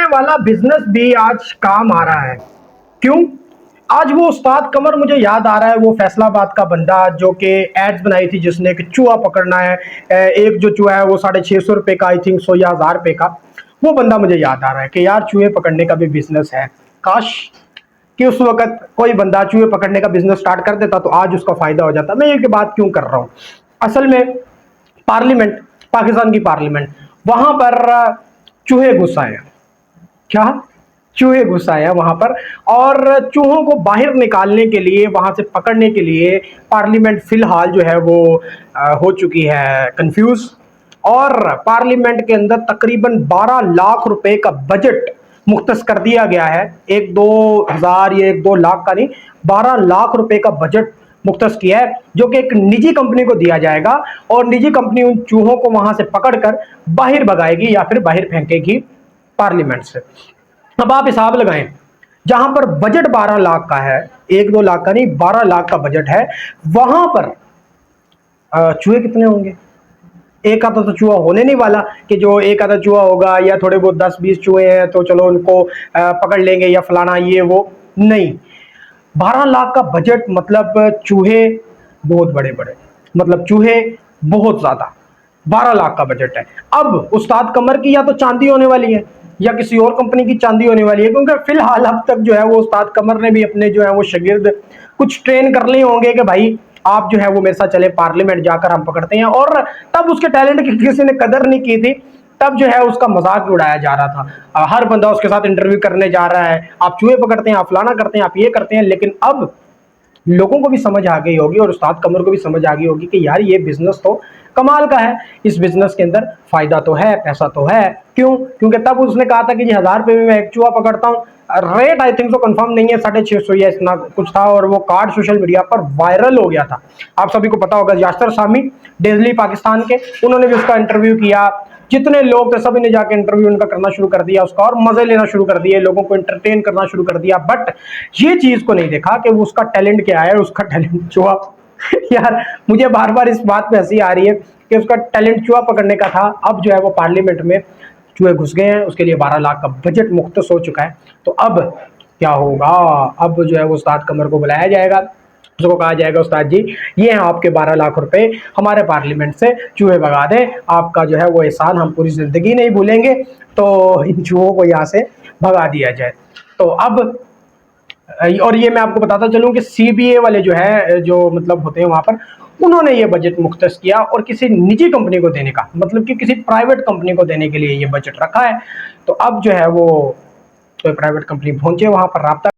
पकड़ने वाला बिजनेस भी आज काम आ रहा है। क्यों? आज वो उस्ताद कमर मुझे याद आ रहा है, वो फैसलाबाद का बंदा जो कि एड्स बनाई थी, जिसने कि चूहा पकड़ना है। एक जो चूहा है वो 650 रुपए का, आई थिंक सो, या 1000 रुपए का। वो बंदा मुझे याद आ रहा है कि यार चूहे पकड़ने का भी बिजनेस है। काश कि उस वक्त कोई बंदा चूहे पकड़ने का बिजनेस स्टार्ट कर देता तो आज उसका फायदा हो जाता। मैं ये बात क्यों कर रहा हूँ, असल में पार्लियामेंट, पाकिस्तान की पार्लियामेंट, वहां पर चूहे घुस आए। क्या? चूहे घुस आए हैं वहां पर। और चूहों को बाहर निकालने के लिए, वहां से पकड़ने के लिए पार्लियामेंट फिलहाल जो है वो हो चुकी है कंफ्यूज। और पार्लियामेंट के अंदर तकरीबन 12 लाख रुपए का बजट मुख्तस कर दिया गया है। एक दो हजार, ये 1-2 लाख का नहीं, 12 लाख रुपए का बजट मुख्तस किया है, जो कि एक निजी कंपनी को दिया जाएगा। और निजी कंपनी उन चूहों को वहां से पकड़कर बाहर भगाएगी या फिर बाहर फेंकेगी पार्लियामेंट से। अब आप हिसाब लगाएं, जहां पर बजट 12 लाख का है, 1-2 लाख का नहीं, 12 लाख का बजट है, वहां पर चूहे कितने होंगे? एक आधा तो चूहा होने नहीं वाला कि जो एक आधा चूहा होगा या थोड़े बहुत 10-20 चूहे हैं तो चलो उनको पकड़ लेंगे या फलाना ये वो, नहीं। 12 लाख का बजट मतलब चूहे बहुत बड़े बड़े, मतलब चूहे बहुत ज्यादा। 12 लाख का बजट है। अब उस्ताद कमर की या तो चांदी होने वाली है या किसी और कंपनी की चांदी होने वाली है, क्योंकि फिलहाल अब तक जो है वो उस्ताद कमर ने भी अपने जो है वो शागिर्द कुछ ट्रेन कर लिए होंगे कि भाई आप जो है वो मेरे साथ चले, पार्लियामेंट जाकर हम पकड़ते हैं। और तब उसके टैलेंट की किसी ने कदर नहीं की थी, तब जो है उसका मजाक भी उड़ाया जा रहा था। हर बंदा उसके साथ इंटरव्यू करने जा रहा है, आप चूहे पकड़ते हैं, आप फलाना करते हैं, आप ये करते हैं। लेकिन अब लोगों को भी समझ आ गई होगी और उस्ताद कमर को भी समझ आ गई होगी कि यार ये बिजनेस तो कमाल का है, इस बिजनेस के अंदर फायदा तो है, पैसा तो है। क्यों? क्योंकि तब उसने कहा था कि जी 1000 रुपए में मैं एक चूहा पकड़ता हूँ। रेट आई थिंक तो कंफर्म नहीं है, 650 या इतना कुछ था। और वो कार्ड सोशल मीडिया पर वायरल हो गया था। आप सभी को पता होगा, यासर सामी डेजली पाकिस्तान के, उन्होंने भी उसका इंटरव्यू किया। जितने लोग थे सभी ने जाके इंटरव्यू उनका करना शुरू कर दिया उसका, और मजे लेना शुरू कर दिए, लोगों को एंटरटेन करना शुरू कर दिया। बट ये चीज को नहीं देखा कि वो उसका टैलेंट क्या है। उसका टैलेंट चूहा यार मुझे बार बार इस बात पे हंसी आ रही है कि उसका टैलेंट चूहा पकड़ने का था। अब जो है वो पार्लियामेंट में चूहे घुस गए हैं, उसके लिए 12 लाख का बजट मुख्तस हो चुका है। तो अब क्या होगा? अब जो है वो उस्ताद कमर को बुलाया जाएगा, उसको कहा जाएगा उस्ताद जी ये हैं आपके 12 लाख रुपए, हमारे पार्लियामेंट से चूहे भगा दें, आपका जो है वो एहसान हम पूरी जिंदगी नहीं भूलेंगे। तो इन चूहों को यहाँ से भगा दिया जाए। तो अब, और ये मैं आपको बताता चलूं कि सीबीए वाले जो है, जो मतलब होते हैं वहां पर, उन्होंने ये बजट मुख्तस किया और किसी निजी कंपनी को देने का, मतलब कि किसी प्राइवेट कंपनी को देने के लिए ये बजट रखा है। तो अब जो है वो कोई प्राइवेट कंपनी पहुंचे वहां पर, राब्ता